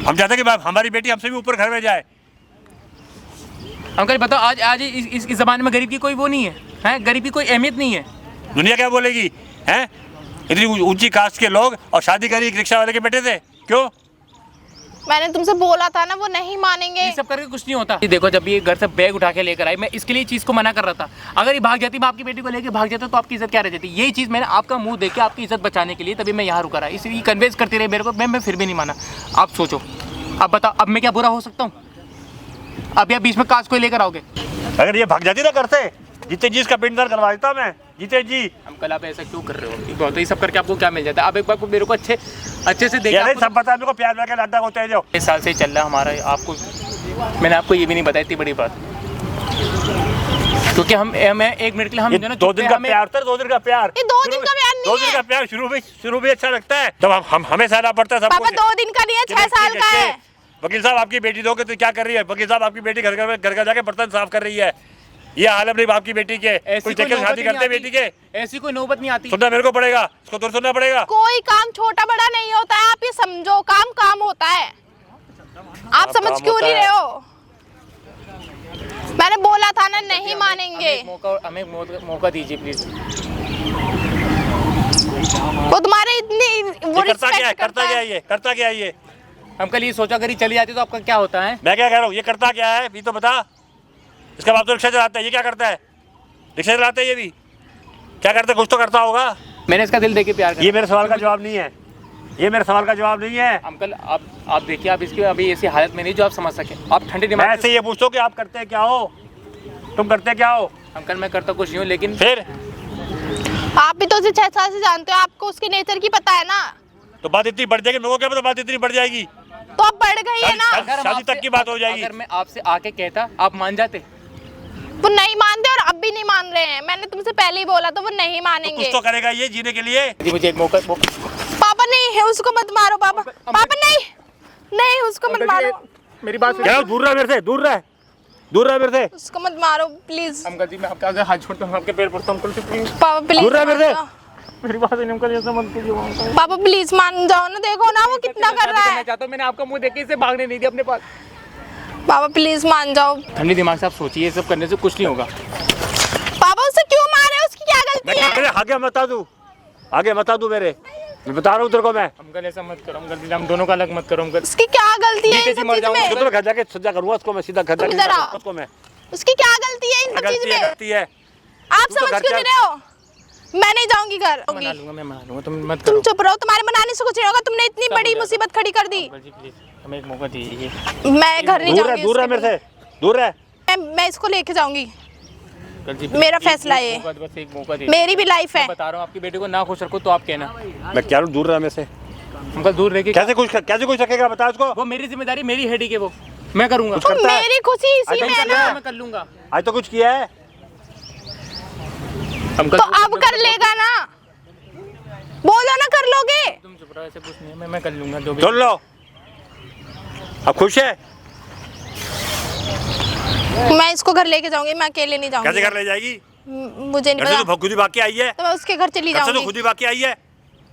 हम चाहते हैं कि हमारी बेटी हमसे भी ऊपर घर में जाए। अंकल बताओ, आज इस जमाने में गरीब की कोई वो नहीं है, हैं? गरीब की कोई अहमियत नहीं है। दुनिया क्या बोलेगी? हैं इतनी ऊंची कास्ट के लोग और शादी करी एक रिक्शा वाले के बेटे से, क्यों? मैंने तुमसे बोला था ना वो नहीं मानेंगे। ये सब करके कुछ नहीं होता। ये देखो, जब ये घर से बैग उठा के लेकर आई, मैं इसके लिए चीज़ को मना कर रहा था। अगर ये भाग जाती, मैं आपकी बेटी को लेकर भाग जाता तो आपकी इज्जत क्या रह जाती? यही चीज़ मैंने आपका मुंह देख के आपकी इज्जत बचाने के लिए तभी मैं यहाँ रुका रहा। इसलिए कन्वेंस करती रही मेरे को, मैं फिर भी नहीं माना। आप सोचो, अब बताओ, अब मैं क्या बुरा हो सकता हूँ? अब आप बीच में कास्ट को लेकर आओगे? अगर ये भाग जाती ना करते, जीते जी इसका पिंडदान करवा देता मैं, जीते जी। अंकल आप ऐसा क्यों कर रहे हो? बहुत ये सब करके आपको क्या मिल जाता है? आप एक बार को मेरे को अच्छे से देखिए। यार सब पता है मेरे को, प्यार लगा लाडा होता है जो। 6 साल से चल रहा हमारा। आपको मैंने आपको ये भी नहीं बताई इतनी बड़ी बात, क्योंकि मैं 1 मिनट के लिए हम जो ना 2 दिन का प्यार होता है, 2 दिन का प्यार। ये 2 दिन का प्यार नहीं 2 दिन है। का प्यार शुरू में अच्छा लगता है, तब हम हमें सहना पड़ता है सब पापा कुछ। 2 दिन का नहीं है, 6 साल का है। वकील साहब आपकी बेटी दोगे तो क्या कर रही है? वकील साहब आपकी बेटी घर जाके बर्तन साफ कर रही है। ये हाल अपनी बाप की बेटी के। कुछ देख शादी करते बेटी के, ऐसी कोई नौबत नहीं आती। सुनना मेरे को पड़ेगा, इसको दूर सुनना पड़ेगा। कोई काम छोटा बड़ा नहीं होता है, आप ये समझो। काम होता है, आप समझ क्यों नहीं रहे हो? मैंने बोला था ना नहीं मानेंगे। हमें मौका दीजिए प्लीज। वो तुम्हारे इतनी वो रिस्पेक्ट करता क्या है ये? अंकल ये सोचा, अगर ये चली जाती तो आपका क्या होता है? मैं क्या कह रहा हूँ, ये करता क्या है ये तो बता। इसका बाप तो रिक्शा चलाता है, ये क्या करता है? रिक्शा चलाता है ये भी, क्या करता है? कुछ तो करता होगा। मैंने इसका दिल देके प्यार किया। ये मेरे सवाल का जवाब नहीं है, ये मेरे सवाल का जवाब नहीं है। अंकल आप देखिए, आप इसकी अभी ऐसी हालत में नहीं जो आप समझ सके। आप ठंडे दिमाग मैं ऐसे ये पूछो कि आप करते क्या हो, तुम करते क्या हो? अंकल मैं करता कुछ नहीं हूँ, लेकिन फिर आप भी तो उसे 6 साल से जानते हो, आपको उसके नेचर की पता है ना। तो बात इतनी बढ़ जाएगी, मेरे को क्या पता बात इतनी बढ़ जाएगी? तो अब बढ़ गई है ना। अगर हम शादी तक की बात हो जाएगी। अगर मैं आपसे आके कहता, आप मान जाते? वो नहीं मानते और अब भी नहीं मान रहे हैं। मैंने तुमसे पहले ही बोला था वो नहीं तो मानेंगे। कुछ तो करेगा ये जीने के लिए। मुझे एक मौका पापा नहीं है, उसको मत मारो। पापा नहीं उसको मत मारो। मेरी बात क्या दूर रहा मेरे से, दूर रहा मेरे से। उसको मत मारो प्लीज। अंकल जी मैं आपके आगे हाथ छोड़ता हूँ, आपके पैर पड़ता हूँ अंकल जी प्लीज। पापा प्लीज दूर रह मेरे से। मेरी बात सुनिए अंकल, ऐसा मत कीजिए। पापा प्लीज मान जाओ ना, देखो ना वो कितना कर रहा है। मैं चाहता हूँ, मैंने आपका मुंह देख के इसे भागने नहीं दिया अपने पास। पापा प्लीज मान जाओ। ठंडे दिमाग से आप सोचिए, ये सब करने से कुछ नहीं होगा। पापा उसे क्यों मारे? उसकी क्या गलती है? आगे बता दूं मेरे, मैं बता रहा हूँ तेरे को मैं। अंकल ऐसा मत करो अंकल जी, हम दोनों का अलग मत करो अंकल। उसकी क्या गलती है इन जीते जी सब मर चीज जाऊंगा। में? तो घर जाके सजा करूंगा उसको मैं, सीधा घर जाके इधर आओ। उसको मैं। उसकी क्या गलती है इन सब चीज में? गलती है। आप तू तो समझ घर क्यों चल। नहीं रहे हो? मैं नहीं जाऊंगी घर। मना लूंगा, मैं मना लूंगा, तुम मत तुम करो। चुप रहो, तुम्हारे मनाने से कुछ नहीं होगा। तुमने इतनी सब बड़ी हो जाएगा। मुसीबत खड़ी कर दी। अंकल जी प्लीज हमें एक मौका दीजिए। मैं घर नहीं दूर है, जाऊंगी। दूर है मेरे से, दूर है। मैं इसको लेके जाऊंगी। अंकल जी मेरा एक- फैसला एक है। मौका, बस एक मौका दीजिए। मेरी भी लाइफ है। मैं बता रहा हूँ आपकी बेटी को ना खुश रखो तो आप कहना। मैं क्या दूर रहा मेरे से, अंकल दूर रह के कैसे कुछ रखेगा बता उसको। वो मेरी जिम्मेदारी, मेरी हेडी है, वो मैं करूंगा। तो करता है। मेरी खुशी इसी अच्छा, में है चल ना। मैं कर लूंगा आज तो कुछ किया है। अंकल। तो अब कर लेगा ना, बोलो ना कर लोगे। तुम चुप रहो, ऐसे कुछ नहीं है, मैं कर लूंगा जो भी। सुन लो, अब खुश है। मैं इसको घर लेके जाऊंगी, मैं अकेले नहीं कैसे जाऊंगी। घर ले जाएगी? मुझे नहीं घर से पता, तो खुद ही भाग के आई है, तो मैं उसके घर चली घर से तो जाऊंगी। खुद ही भाग के आई है।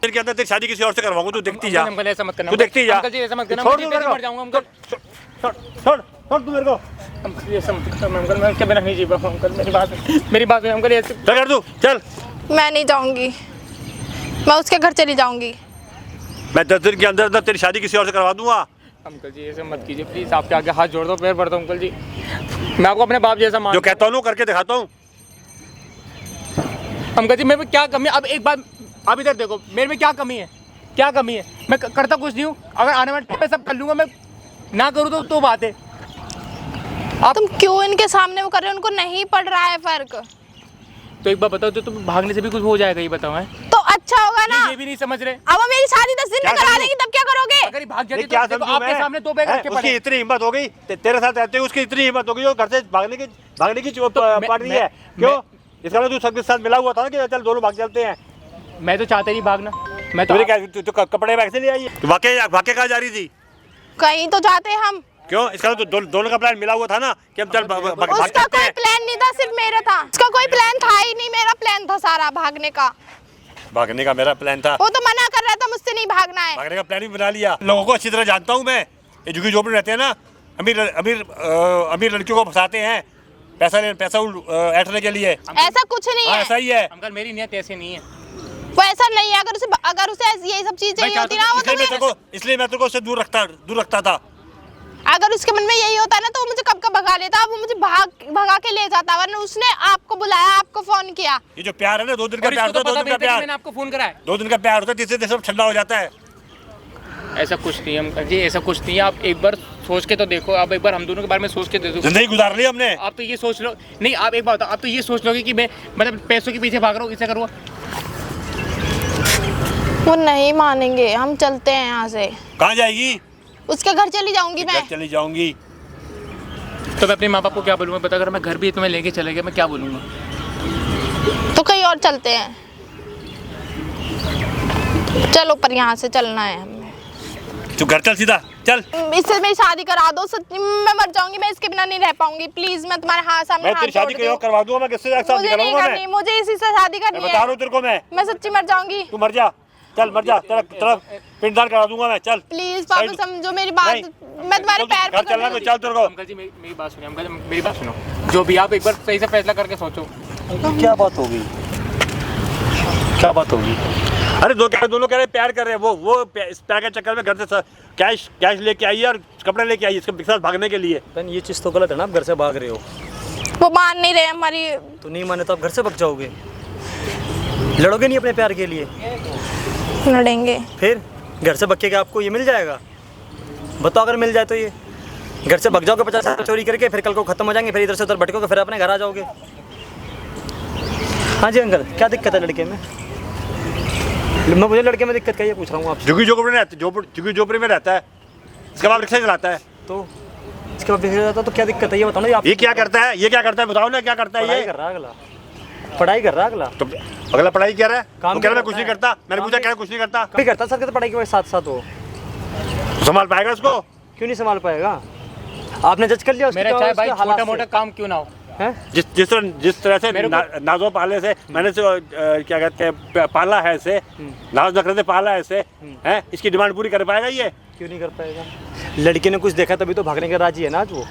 तेरे के अंदर तेरी शादी किसी और से करवाऊंगा, तू देखती जा। अंकल ऐसा मत करना, तू देखती जा। अंकल जी ऐसा मत करना, छोड़ मैं दो जीते मेरे जी को। मर जाऊंगा अंकल। छोड़ तू मेरे को। अंकल जी ऐसा मत करना अंकल, मैं इसके बिना नहीं जी पाऊंगा अंकल, मेरी बात है अंकल, ऐसे चल कर तू, चल। मैं नहीं जाऊंगी, मैं उसके घर चली जाऊंगी। मैं 10 दिन के अंदर तेरी शादी किसी और से करवा दूंगा। अंकल जी ऐसे मत कीजिए प्लीज, आपके आगे हाथ जोड़ दो, पैर पड़ता हूं अंकल जी। मैं आपको अपने बाप जैसा जो मानता कहता हूँ ना करके दिखाता हूँ। हूं अंकल जी। मेरे में क्या कमी है? अब एक बात, अब इधर देखो, मेरे में क्या कमी है, क्या कमी है? मैं करता कुछ नहीं हूँ, अगर आने वाले टाइम पे सब कर लूंगा, मैं ना करूँ तो बात है। तुम क्यों इनके सामने वो कर रहे हो? उनको नहीं पड़ रहा है फर्क। तो एक बार बताओ, तो तुम भागने से भी कुछ हो जाएगा, ये बताओ है? तो अच्छा होगा ना। ये भी नहीं समझ रहे। अब वो मेरी शादी 10 दिन क्या में करा समझू? देंगी, तब क्या करोगे? अगर ये भाग जाती ये क्या तो देखो, समझूं आपके मैं? सामने दो बैग हैं? रखे उसकी पड़े। इतनी हिम्मत हो गई, तेरे साथ रहते हुए उसकी इतनी हिम्मत हो गई, वो घर से भागने की पार्टी मैं- है। क्यों? इसका मतलब तू सबके साथ मिला हुआ था ना कि चल दोनों भाग चलते हैं। मैं तो चाहते नहीं भागना, मैं तो तुझे क्या तू कपड़े बैग से ले आई है? वाकई कहाँ जा रही थी? कहीं तो जाते हम। क्यों? इसका तो दोनों का प्लान मिला हुआ था ना कि हम चल भाग उसका चलते कोई हैं। प्लान नहीं था, सिर्फ मेरा था। उसका कोई प्लान था ही नहीं, मेरा प्लान था सारा भागने का। भागने का मेरा प्लान था, वो तो मना कर रहा था, मुझसे नहीं भागना है। भागने का प्लान भी बना लिया। लोगों को अच्छी तरह जानता हूँ मैं, ये झुग्गी झोपड़ी रहते हैं ना, अमीर लड़कियों को फंसाते हैं पैसा ऐंठने के लिए। ऐसा कुछ नहीं हाँ, है, ऐसा ही है। अंकल मेरी नीयत ऐसे नहीं है। वो ऐसा नहीं है। अगर उसे यही सब चीज चाहिए होती ना, वो तो इसलिए मैं तेरे को उससे दूर रखता था। अगर उसके मन में यही होता ना, तो वो मुझे कब भगा लेता। अब वो मुझे भगा के ले जाता, वरना उसने आपको बुलाया, आपको फोन किया। ये जो प्यार है ना, 2 दिन का और प्यार इसको होता तो है, 2 पता दिन भी का नहीं था कि प्यार, मैंने आपको फोन करा है। 2 दिन का प्यार होता है, तीसरे दिन सब ठंडा हो जाता है। ऐसा कुछ नहीं है अंकल जी, ऐसा कुछ नहीं है। आप एक बार सोच के तो देखो, आप एक बार हम दोनों के बारे में सोच के देखो। जिंदगी गुजार ली हमने। आप तो ये सोच लो, नहीं आप एक बार बताओ, आप तो ये सोच लोगे कि मैं मतलब पैसों के पीछे भाग रहा हूँ, इसे करूँगा। वो नहीं मानेंगे, हम चलते हैं यहाँ से। कहाँ जाएगी? उसके घर चली जाऊंगी मैं। चली जाऊंगी। तो मैं अपने माँ बाप को क्या बोलूँगा? पता अगर मैं घर भी तुम्हें लेके चले गया, मैं क्या बोलूँगा? तो कहीं और चलते हैं, चलो, पर यहाँ से चलना है हमें। तू घर चल, सीधा चल। इससे मेरी शादी करा दो, सच मैं मर जाऊंगी, मैं इसके बिना नहीं रह पाऊंगी। प्लीज, मैं तुम्हारे हाथ सामने मैं हाथ तेरी शादी जोड़ती हूँ। करवा दूंगा, मैं किससे शादी मुझे नहीं कराऊंगा करनी, मैं? मुझे इसी से शादी मैं करनी बता रहा है। हूँ तेरे को, मैं सच्ची मर जाऊंगी। तू मर जा, चल मर जा, तेरा पिंडदान करा दूंगा मैं, चल। प्लीज पापा, साइड- समझो मेरी बात। नहीं। मैं तुम्हारे पैर घर चलना तो चल तेरे को। अंकल जी मेरी बात सुनिए, अंकल जी मेरी बात सुनो, जो भी आप एक बार सही से फैसला करके सोचो। क्या बात होगी? क्या बात होगी? अरे दोनों कह रहे प्यार कर रहे हैं। वो इस प्यार के चक्कर में घर से कैश लेके आई है और कपड़े लेके आई है इसके साथ भागने के लिए। ये चीज़ तो गलत है ना, आप घर से भाग रहे हो। वो मान नहीं रहे हमारी। तो नहीं माने तो आप घर से भाग जाओगे, लड़ोगे नहीं अपने प्यार के लिए, लड़ेंगे। फिर घर से भाग के क्या आपको ये मिल जाएगा? बताओ, अगर मिल जाए तो ये घर से भाग जाओगे 50 साल चोरी करके, फिर कल को खत्म हो जाएंगे, फिर इधर से उधर भटकोगे, फिर अपने घर आ जाओगे। हाँ जी अंकल, क्या दिक्कत है लड़के में? मुझे लड़के में दिक्कत क्या, ये पूछ रहा हूँ आपसे। झुग्गी झोपड़ी में रहता है, इसके बाद रिक्शा चलाता है। तो इसके बाद बिगड़ जाता तो क्या दिक्कत है, ये बताओ ना। आप ये क्या करता है? बताओ ना क्या करता है पढ़ाई ये? कर रहा है अगला, पढ़ाई कर रहा है अगला। तो अगला पढ़ाई क्या रहा है? काम वो कह रहा क्या मैं कुछ नहीं करता है? करता। मैंने पूछा क्या कुछ नहीं करता? भी करता सर, तो पढ़ाई के साथ साथ हो, संभाल पाएगा उसको? क्यों नहीं संभाल पाएगा? आपने जज कर लिया उसकी मेरा क्या- चाहे उसके भाई हालात छोटा से? मोटा काम क्यों ना हो, हैं? जिस तरह से मेरे को- नाजो पाले से मैंने से क्या कहते हैं पाला है इसे, नाज नखरे से पाला है इसे, हैं? इसकी डिमांड पूरी कर पाएगा ये? क्यों नहीं कर पाएगा? लड़की ने कुछ देखा तभी तो भागने का राजी है ना आज वो,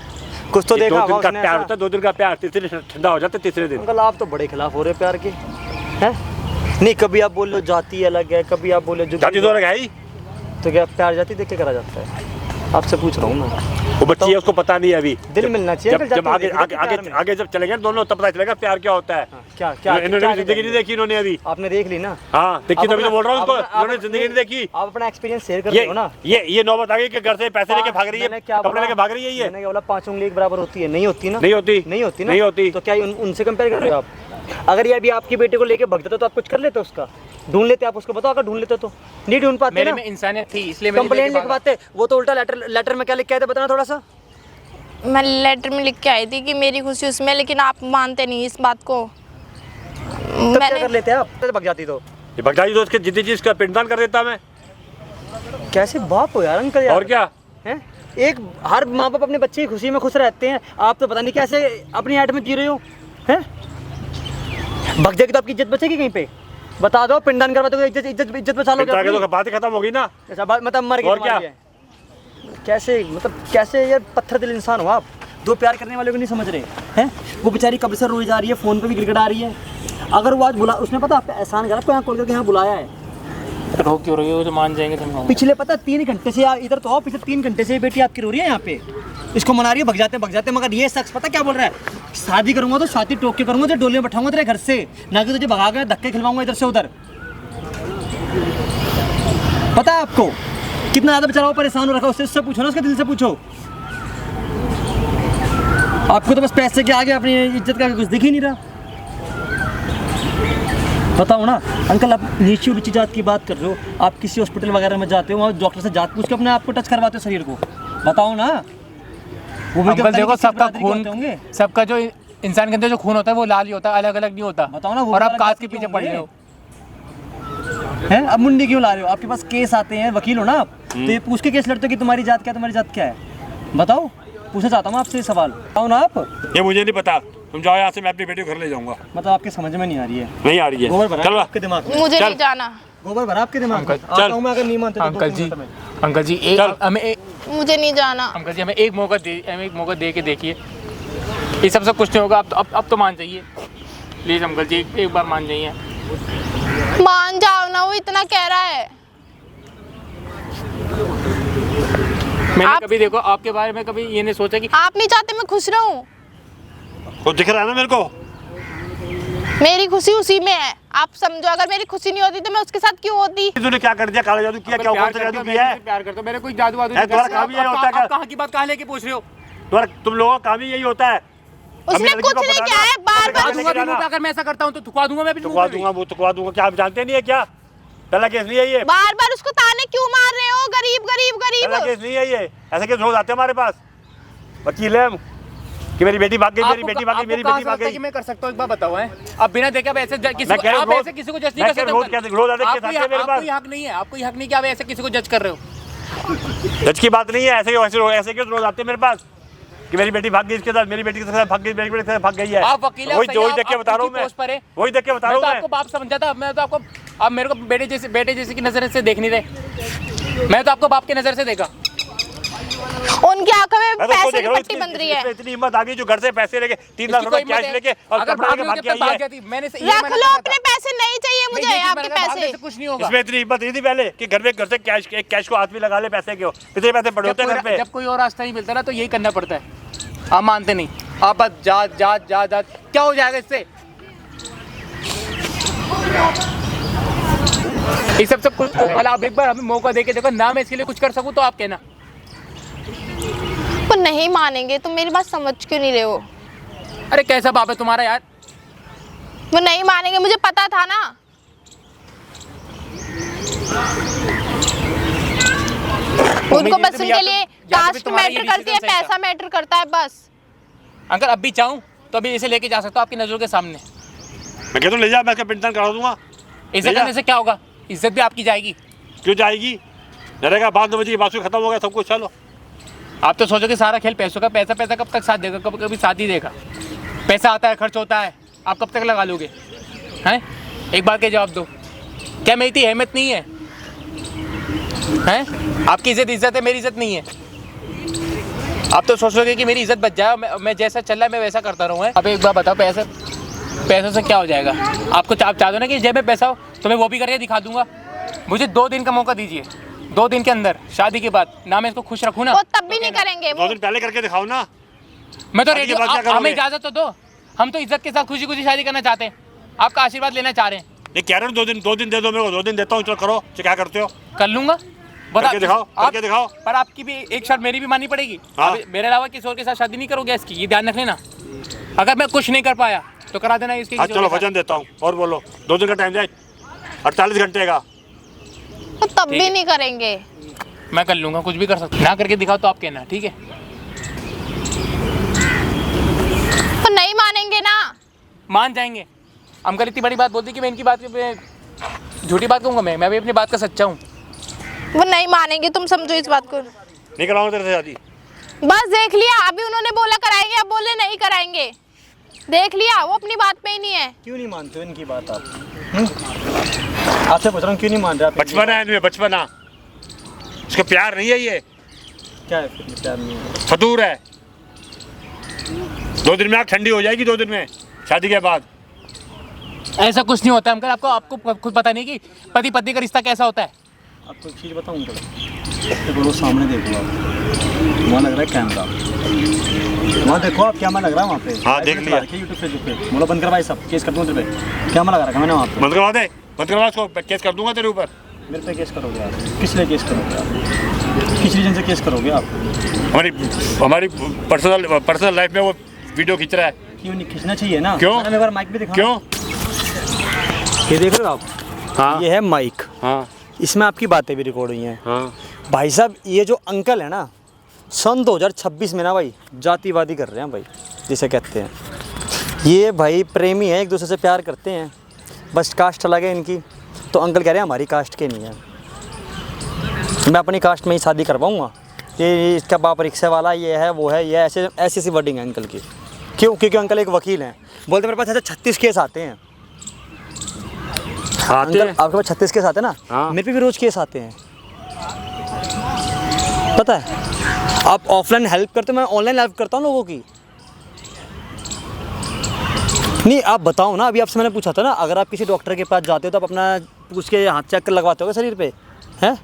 कुछ तो ये देखा 2 होगा दिन का उसने प्यार ऐसा। होता है, 2 दिन का प्यार, तीसरे दिन ठंडा हो जाता है, तीसरे दिन। अंकल आप तो बड़े खिलाफ हो रहे प्यार के, हैं? नहीं, कभी आप बोल लो जाति अलग है, कभी आप बोलो जो जाति तो अलग है ही। तो क्या प्यार जाति देख के करा जाता है? आपसे पूछ रहा हूँ मैं। वो बच्ची है, उसको पता नहीं है अभी। दिल मिलना चाहिए। जब आगे जब चलेंगे दोनों, तब पता चलेगा प्यार क्या होता है। क्या इन्होंने जिंदगी नहीं देखी इन्होंने अभी। आपने देख ली ना। हाँ देखी, तभी तो बोल रहा हूँ उसको, इन्होंने जिंदगी नहीं देखी। आप अपना एक्सपीरियंस शेयर कर रहे हो ना। ये नौबत आ गई कि घर से पैसे लेके भाग रही है, कपड़े लेके भाग रही है। ये मैंने क्या बोला, 5 उंगली एक बराबर होती है? नहीं होती ना। नहीं होती ना। नहीं होती। तो क्या उनसे कंपेयर कर रहे हो आप? अगर ये अभी आपके बेटे को लेके भग जाते तो आप कुछ कर लेते उसका, ढूंढ लेते आप उसको? बताओ, अगर ढूंढ लेते तो नहीं ढूंढ पाते मेरे ना। में इंसानियत थी इसलिए कंप्लेंट लिखवाते, वो तो उल्टा लेटर में क्या लिख के आए थे बताना थोड़ा सा। मैं लेटर में लिख के आई थी कि मेरी खुशी उसमें, लेकिन आप मानते नहीं इस बात को। तब क्या कर लेते आप? भग जाती तो उसके जितनी चीज का पिंडदान कर देता मैं। कैसे बाप हो यार अंकल यार। और क्या है, एक हर माँ बाप अपने बच्चे की खुशी में खुश रहते हैं, आप तो पता नहीं कैसे अपनी ऐड में जी रहे हो। हैं, भग जाएगी तो आपकी इज्जत बचेगी कहीं पे? बता दो, पिंडदान करवा दो, इज्जत बचा लोगे तो बात ही खत्म होगी ना। ऐसा बात मतलब मर गई। और क्या? कैसे मतलब कैसे यार पत्थर दिल इंसान हो आप। दो प्यार करने वाले को नहीं समझ रहे हैं। वो बेचारी कब से रोई जा रही है, फ़ोन पे भी गिड़गिड़ा रही है। अगर वो आज बुला, उसने पता आप पे एहसान करा, आपको यहाँ कॉल करके यहाँ बुलाया है। रो क्यों रही हो, तो मान जाएंगे तुम। पिछले पता 3 घंटे से इधर तो आओ, पिछले 3 घंटे से बेटी आपकी रो रही है यहाँ पे, इसको मना रही है, भग जाते। मगर ये शख्स पता क्या बोल रहा है, शादी करूंगा तो शादी टोक के करूंगा, तो डोले में बैठाऊंगा तेरे घर से, ना कि तुझे भगा के धक्के खिलवाऊंगा इधर से उधर। पता है आपको कितना ज़्यादा बेचारा परेशान हो रखा है? उससे पूछो ना, उसके दिल से पूछो। आपको तो बस पैसे के आगे अपनी इज्जत का कुछ दिख ही नहीं रहा। बताओ ना अंकल, आप नीची ऊंची जात की बात कर रहे हो, आप किसी हॉस्पिटल वगैरह में जाते हो, वहाँ डॉक्टर से जात पूछ के अपने आप को टच करवाते हो शरीर को? बताओ ना। वो भी अंकल देखो, सबका खून, होंगे, सबका जो इंसान के अंदर जो खून होता है वो लाल ही होता है, अलग अलग नहीं होता। बताओ ना। और आप काज के पीछे पड़ रहे हो हैं। अब मुंडी क्यों ला रहे हो? आपके पास केस आते हैं, वकील हो ना आप, तो ये पूछ के केस लड़ते हो कि तुम्हारी जात क्या, तुम्हारी जात क्या है? बताओ, पूछना चाहता हूँ आपसे सवाल। बताओ ना आप। ये मुझे नहीं पता, तुम जाओ यहाँ से, मैं अपनी बेटी को घर ले जाऊंगा। मतलब आपके समझ में नहीं आ रही है? नहीं आ रही है। गोबर भरा चलो आपके दिमाग में? मुझे नहीं जाना। गोबर भरा आपके दिमाग में? चल। मैं अगर नहीं मानते तो अंकल जी, अंकल जी मुझे नहीं जाना। अंकल जी हमें एक मौका दे के देखिए, ये सब कुछ नहीं होगा। अब तो मान जाइए प्लीज अंकल जी, एक बार मान जाइए। मान जाओ ना, वो इतना कह रहा है। मैंने कभी देखो आपके बारे में कभी ये नहीं सोचा कि आप नहीं चाहते मैं खुश रहूं? वो दिख रहा है ना मेरे को। मेरी खुशी उसी में है, आप समझो। अगर मेरी खुशी नहीं होती तो मैं उसके साथ क्यों होती? तूने क्या कर दिया, काला जादू किया, क्या ऊपर से जादू किया है? प्यार करता हूं, मेरे कोई जादू वादू तुम्हारा काम ही यही होता है। कहाँ की बात कहाँ लेके पूछ रहे हो? तुम लोगों का काम ही यही होता है। उसने कुछ नहीं किया है, बार-बार अगर मैं ऐसा करता हूँ तो थुकवा दूंगा मैं भी। थुकवा दूंगा। क्या आप जानते नहीं है क्या? पहला केस नहीं है ये। बार-बार उसको ताने क्यों मार रहे हो? गरीब गरीब पहला गरीब। केस नहीं है ये। ऐसे केस रोज आते हैं हमारे पास। वकील है हम कि मेरी बेटी भाग गई, मेरी बेटी भाग गई। कि मैं कर सकता हूँ, एक बार बताओ है? अब बिना देखे आप ऐसे किसी को, आप ऐसे किसी को जज नहीं कर सकते। रोज आते केस आते हैं मेरे पास। आपको हक नहीं है, आपको हक नहीं कि आप ऐसे किसी को जज कर रहे हो। जज की बात नहीं है, ऐसे केस रोज आते हैं मेरे पास कि मेरी बेटी भाग गई, इसके साथ मेरी बेटी के साथ भाग गई, मेरी बेटी के साथ भाग गई है। आप वकील हैं, वही देख के बता रहा हूँ मैं, वही देख के बता रहा हूँ मैं। आपको बाप समझा था, मैं तो आपको, आप मेरे को बेटे जैसे की नजर से देख नहीं रहे। मैं तो आपको बाप की नजर से देखा। उनकी आंखों में पैसे की पट्टी बंध रही है। इतनी हिम्मत आ गई जो घर से पैसे लेके 3 लाख रुपए कैश लेके और कपड़ा लेके भाग के आई है। रख लो अपने पैसे, नहीं चाहिए मुझे आपके पैसे। कुछ नहीं होगा। इसमें इतनी हिम्मत नहीं थी पहले कि घर से कैश को हाथ में लगा ले, पैसे के कितने पैसे पड़े होते हैं घर पे। जब कोई और रास्ता नहीं मिलता ना तो यही करना पड़ता है। आप मानते नहीं, आप बस जा क्या हो जाएगा इससे? इस सब कुछ आप एक बार हमें मौका देके देखो ना, मैं इसके लिए कुछ कर सकूं तो आप कहना। वो नहीं मानेंगे, तुम मेरी बात समझ क्यों नहीं रहे हो? अरे कैसा बाप है तुम्हारा यार? वो नहीं मानेंगे, मुझे पता था ना। उनको बस उनके लिए कास्ट मैटर करती है, पैसा मैटर करता है बस। अंकल अब भी चाहूं तो अभी इसे लेके जा सकता हूं आपकी नजरों के सामने। मैं कहता हूं ले जा, मैं इसका पिंडदान करा दूंगा। ऐसा करने से क्या होगा? इज्जत भी आपकी जाएगी। क्यों जाएगी? डरेगा बाद 9 बजे की बात खत्म हो गया सब कुछ। चलो, आप तो सोचो कि सारा खेल पैसों का, पैसा कब तक साथ देगा? कभी साथ ही देगा। पैसा आता है, खर्च होता है, आप कब तक लगा लोगे? हैं? एक बात के जवाब दो, क्या मेरी इतनी अहमियत नहीं है? हैं? आपकी इज्जत है, मेरी इज्जत नहीं है। आप तो सोचोगे कि मेरी इज्जत बच जाए, मैं जैसा चल रहा है मैं वैसा करता रहूँ। अब एक बार बताओ, पैसों से क्या हो जाएगा? आपको आप चाहते हो ना कि जेब में पैसा हो तो मैं वो भी करके दिखा दूंगा। मुझे 2 दिन का मौका दीजिए, 2 दिन के अंदर शादी के बाद ना मैं इसको खुश रखूँ ना, वो तब भी नहीं करेंगे 2 दिन पहले करके दिखाओ ना। मैं तो शादी रेडी के बाद क्या हूँ। करोगे? हमें इजाजत तो दो, हम तो इज्जत के साथ खुशी खुशी शादी करना चाहते हैं, आपका आशीर्वाद लेना चाह रहे हैं। ये कह रहे हो 2 दिन दे दो मेरे को, 2 दिन देता हूँ, चलो करो, क्या करते हो? कर लूंगा, करके दिखाओ, आप- करके दिखाओ। पर आपकी भी एक शर्त मेरी भी माननी पड़ेगी। हाँ। आप मेरे अलावा किसी और के साथ शादी नहीं करोगे इसकी, ये ध्यान रख लेना। अगर मैं कुछ नहीं कर पाया तो करा देना इसकी। हाँ चलो वचन देता हूँ, और बोलो 2 दिन का टाइम जाए, 48 घंटे का। तो तब भी नहीं करेंगे। मैं कर लूंगा, कुछ भी कर सकता, ना करके दिखाओ तो आप कहना, ठीक है? तो नहीं मानेंगे ना। मान जाएंगे। अंकल इतनी बड़ी बात बोलती कि मैं इनकी बात पे झूठी बात कहूँगा, मैं भी अपनी बात का सच्चा हूँ। वो नहीं मानेंगे, तुम समझो इस बात को। नहीं कराऊंगा तेरे से शादी। बस देख लिया, अभी उन्होंने बोला कराएंगे, अब बोले नहीं कराएंगे। देख लिया, वो अपनी बात पे ही नहीं है। क्यों नहीं मानते हो इनकी बात आप? आपसे पूछ रहा हूँ क्यों नहीं मान रहे आप? बचपन है इनमें, बचपना, इसका प्यार नहीं है, ये क्या है फिर प्यार नहीं है? फतूर है। 2 दिन में आग ठंडी हो जाएगी, 2 दिन में शादी के बाद। ऐसा कुछ नहीं होता अंकल, आपको खुद पता नहीं कि पति पत्नी का रिश्ता कैसा होता है। आपको एक चीज़ बताऊँ तो बोलो, सामने देखो आप, वहाँ लग रहा है कैमरा, वहाँ देखो आप, कैमरा लग रहा है वहाँ पे। हाँ, देख लिया। यूट्यूब फेसबुक पे बोलो बंद कर भाई सब, केस कर दूँ तेरे पे, कैमरा लगा रखा मैंने वहाँ पे। बंद करवा दे, बंद करवा इसको, केस कर दूंगा तेरे ऊपर। मेरे पे केस करोगे आप? किस लिए केस करोगे आप? किस रीजन से केस करोगे आप? हमारी पर्सनल लाइफ में वो वीडियो खींच रहा है। क्यों नहीं खींचना चाहिए ना? क्यों? मैंने एक बार माइक भी दिखा। क्यों? ये देख रहे हो आप? हाँ ये है माइक, हाँ इसमें आपकी बातें भी रिकॉर्ड हुई हैं। हाँ। भाई साहब ये जो अंकल है ना, सन 2026 में ना भाई जातिवादी कर रहे हैं भाई, जिसे कहते हैं। ये भाई प्रेमी है, एक दूसरे से प्यार करते हैं, बस कास्ट अलग है इनकी। तो अंकल कह रहे हैं हमारी कास्ट के नहीं है, मैं अपनी कास्ट में ही शादी करवाऊँगा, ये इसका बाप रिक्शे वाला, ये है वो है, ये ऐसे ऐसी वर्डिंग है अंकल की। क्यों? क्योंकि अंकल एक वकील हैं, बोलते मेरे पास ऐसे 36 केस आते हैं। अंकल आपके पास 36 केस आते हैं ना? हाँ। मेरे पे भी रोज़ केस आते हैं, पता है। आप ऑफलाइन हेल्प करते हो, मैं ऑनलाइन हेल्प करता हूँ लोगों की। नहीं आप बताओ ना, अभी आपसे मैंने पूछा था ना, अगर आप किसी डॉक्टर के पास जाते हो तो आप अपना पूछ के हाथ चेक कर लगवाते हो शरीर पे, हैं?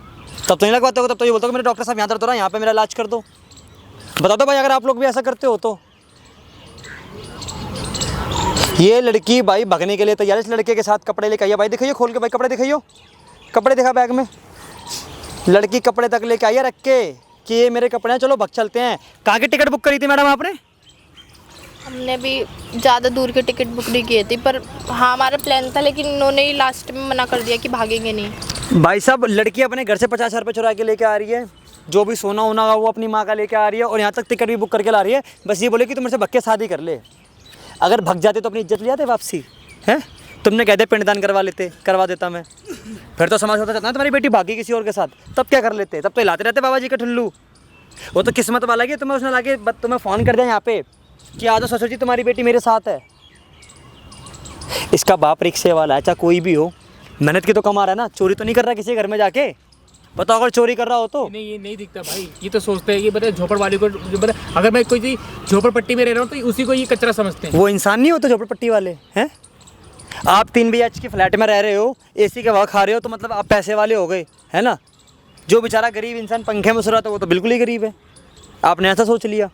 तब तो नहीं लगवाते हो, तब तो ये बोलते हो कि मेरे डॉक्टर साहब यहाँ दर्द हो रहा है, यहाँ पे मेरा इलाज कर दो। बता दो भाई अगर आप लोग भी ऐसा करते हो तो। ये लड़की भाई भगने के लिए तैयार है, इस लड़के के साथ कपड़े लेके आइए भाई, दिखाइए खोल के भाई, कपड़े दिखाइए, कपड़े दिखा बैग में। लड़की कपड़े तक लेके आई है रख के कि ये मेरे कपड़े हैं, चलो भग चलते हैं। कहाँ की टिकट बुक करी थी मैडम आपने? हमने भी ज़्यादा दूर की टिकट बुक नहीं की थी, पर हाँ हमारा प्लान था, लेकिन उन्होंने ही लास्ट में मना कर दिया कि भागेंगे नहीं। भाई साहब लड़की अपने घर से 50,000 रुपये चुरा के लेके आ रही है, जो भी सोना होना वो अपनी माँ का लेके आ रही है, और यहाँ तक टिकट भी बुक करके ला रही है। बस ये बोले कि तुम मुझसे भग के शादी कर ले। अगर भग जाते तो अपनी इज्जत ले जाते वापसी, हैं? तुमने कहते पिंडदान करवा देता मैं, फिर तो समाज होता जाता ना तुम्हारी बेटी भागी किसी और के साथ, तब क्या कर लेते? तब तो हिलाते रहते बाबा जी के ठुल्लू। वो तो किस्मत वाला कि तुम्हें उसने लाके तुम्हें फ़ोन कर दिया यहाँ पे कि आ जाओ ससुर जी तुम्हारी बेटी मेरे साथ है। इसका बाप रिक्शे वाला है, चाहे कोई भी हो, मेहनत की तो कमा रहा है ना, चोरी तो नहीं कर रहा किसी घर में जाके। बताओ अगर चोरी कर रहा हो तो। नहीं ये नहीं दिखता भाई, ये तो सोचते हैं कि बता झोपड़ वाले को, अगर मैं कोई झोपड़पट्टी में रह रहा हूँ तो उसी को ये कचरा समझते हैं। वो इंसान नहीं होते झोपड़पट्टी वाले हैं? आप 3 BH की फ्लैट में रह रहे हो, AC के हवा खा रहे हो, तो मतलब आप पैसे वाले हो गए, है ना? जो बेचारा गरीब इंसान पंखे में सो रहा था वो तो बिल्कुल ही गरीब है। आपने ऐसा सोच लिया।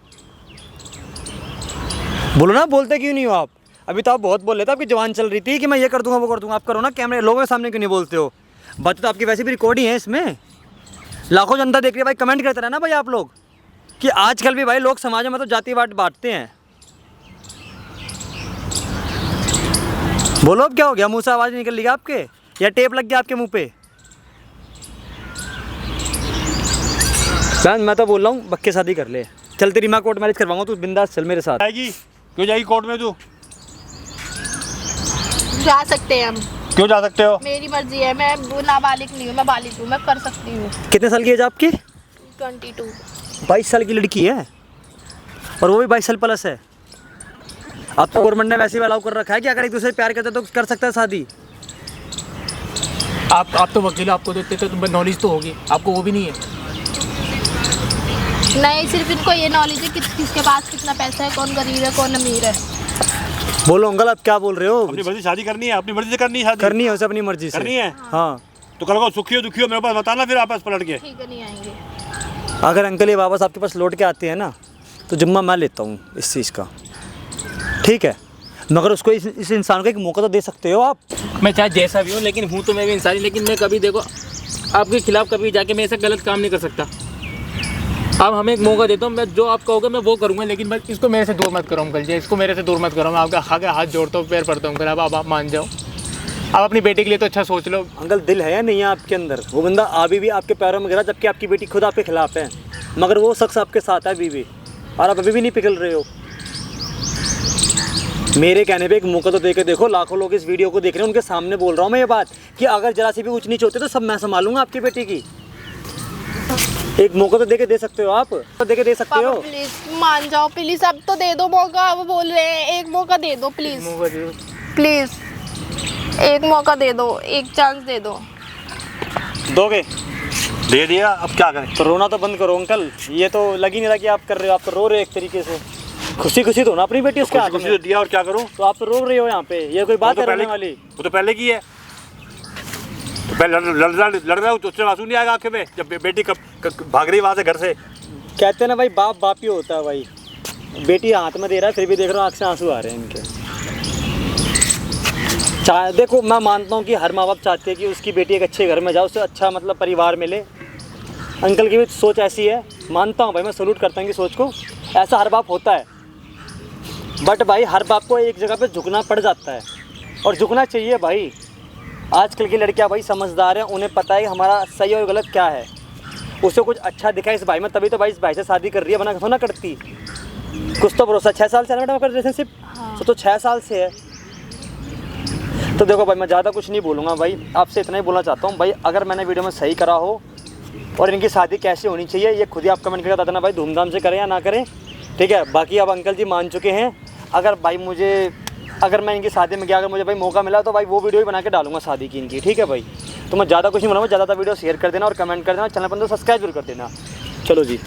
बोलो ना, बोलते क्यों नहीं हो आप? अभी तो आप बहुत बोल रहे थे, आपकी जवान चल रही थी कि मैं ये कर दूंगा वो कर दूंगा। आप करो ना, कैमरे लोगों के सामने क्यों नहीं बोलते हो? बात तो आपकी वैसे भी रिकॉर्ड ही है, इसमें लाखों जनता देख रही है भाई। कमेंट करते रहना भाई आप लोग कि आजकल भी भाई लोग समाज में तो जातिवाद बांटते हैं। बोलो अब क्या हो गया? मुंह से आवाज़ निकल रही है आपके, या टेप लग गया आपके मुंह पे? मैं तो बोल रहा हूँ बक्के शादी कर ले, चल तेरी माँ कोर्ट मैरिज करवाऊंगा, तू बिंदास चल मेरे साथ। जाएगी? क्यों जाएगी कोर्ट में तू? जा सकते हैं हम। क्यों जा सकते हो? मेरी मर्जी है, मैं नाबालिग नहीं हूँ, मैं बालिग हूँ, मैं कर सकती हूँ। कितने साल की एज आपकी? 22। 22 साल की लड़की है, और वो भी 22 साल प्लस है। अब तो गवर्नमेंट ने वैसे ही अलाउ कर रखा है कि अगर एक दूसरे प्यार करते तो कर सकता है शादी। आप तो वकील हो, आपको देते तो नॉलेज तो होगी, आपको वो भी नहीं है। नहीं, सिर्फ इनको ये नॉलेज है कि किसके पास कितना पैसा है, कौन गरीब है कौन अमीर है। बोलो अंकल आप क्या बोल रहे हो? अपनी मर्जी शादी करनी है, अपनी मर्जी से करनी है शादी। करनी है उसे अपनी मर्जी से करनी है। हाँ तो कल को सुखी हो दुखी हो मेरे पास बताना, फिर आपस पलट के। ठीक है, नहीं आएंगे। अगर अंकल ये वापस आपके पास लौट के आते हैं ना तो जिम्मा मैं लेता हूँ इस चीज़ का, ठीक है? मगर उसको इस इंसान को एक मौका तो दे सकते हो आप। मैं चाहे जैसा भी हूँ, लेकिन हूँ तो मैं भी इंसान ही। लेकिन मैं कभी देखो आपके खिलाफ कभी जाके मैं ऐसा गलत काम नहीं कर सकता। आप हमें एक मौका देता हूँ, मैं जो आप कहोगे मैं वो करूँगा, लेकिन मैं इसको मेरे से दूर मत करो अंकल जी, इसको मेरे से दूर मत करो। मैं आपका आगे हाथ जोड़ता हूँ, पैर पड़ता हूँ अंकल, अब आप मान जाओ। आप अपनी बेटी के लिए तो अच्छा सोच लो। अंकल दिल है या नहीं है आपके अंदर? वो बंदा अभी भी आपके पैरों में गिरा जबकि आपकी बेटी खुद आपके खिलाफ है, मगर वो शख्स आपके साथ है अभी भी, और आप अभी भी नहीं पिघल रहे हो। मेरे कहने पे एक मौका तो दे के देखो। लाखों लोग इस वीडियो को देख रहे हैं, उनके सामने बोल रहा हूँ मैं ये बात कि अगर जरा सी भी ऊंच नीच होते तो सब मैं संभालूंगा आपकी बेटी की। एक मौका तो दे सकते हो आप, तो दे सकते पापा हो। प्लीज मान जाओ, प्लीज अब तो दे दो मौका। वो बोल रहे हैं एक मौका दे दो प्लीज, प्लीज एक मौका दे दो, एक चांस दे दो। दोगे? दे दिया, अब क्या करें? तो रोना तो बंद करो अंकल, ये तो लग ही नहीं रहा कि आप कर रहे हो। आप तो रो रहे हो एक तरीके से। खुशी खुशी तो ना अपनी बेटी उसके हाथ खुशी में, तो दिया और क्या करूं? तो आप तो रो रहे हो यहाँ पे। ये कोई बात है रोने वाली? वो तो पहले की है। तो पहले लड़ रहा हूँ तो उससे आंसू नहीं आएगा आंखें में जब बेटी भाग रही वहाँ से घर से। कहते हैं ना भाई, बाप ही होता है भाई। बेटी हाथ में दे रहा है फिर भी देख रहा हूँ आँख से आंसू आ रहे हैं इनके। देखो मैं मानता हूँ कि हर माँ बाप चाहते हैं कि उसकी बेटी एक अच्छे घर में जाए, उससे अच्छा मतलब परिवार मिले। अंकल की भी सोच ऐसी है, मानता हूँ भाई, मैं सैल्यूट करता हूँ कि सोच को। ऐसा हर बाप होता है, बट भाई हर बाप को एक जगह पे झुकना पड़ जाता है, और झुकना चाहिए भाई। आजकल की लड़कियां भाई समझदार हैं, उन्हें पता है कि हमारा सही और गलत क्या है। उसे कुछ अच्छा दिखा इस भाई में, तभी तो भाई इस भाई से शादी कर रही है, वरना क्यों ना करती। कुछ तो भरोसा। 6 साल से है मैडम आपका रिलेशनशिप? तो 6 साल से है। तो देखो भाई, मैं ज़्यादा कुछ नहीं बोलूँगा भाई, आपसे इतना ही बोलना चाहता हूँ भाई, अगर मैंने वीडियो में सही करा हो और इनकी शादी कैसे होनी चाहिए ये खुद ही आप कमेंट करके बता देना भाई, धूमधाम से करें या ना करें, ठीक है? बाकी अब अंकल जी मान चुके हैं। अगर भाई अगर मैं इनकी शादी में गया, अगर मुझे भाई मौका मिला तो भाई वो वीडियो ही बना के डालूंगा शादी की इनकी, ठीक है भाई? तो मैं ज़्यादा कुछ नहीं बोलूँगा, ज़्यादा वीडियो शेयर कर देना और कमेंट कर देना, चैनल पर तो सब्सक्राइब जरूर कर देना। चलो जी।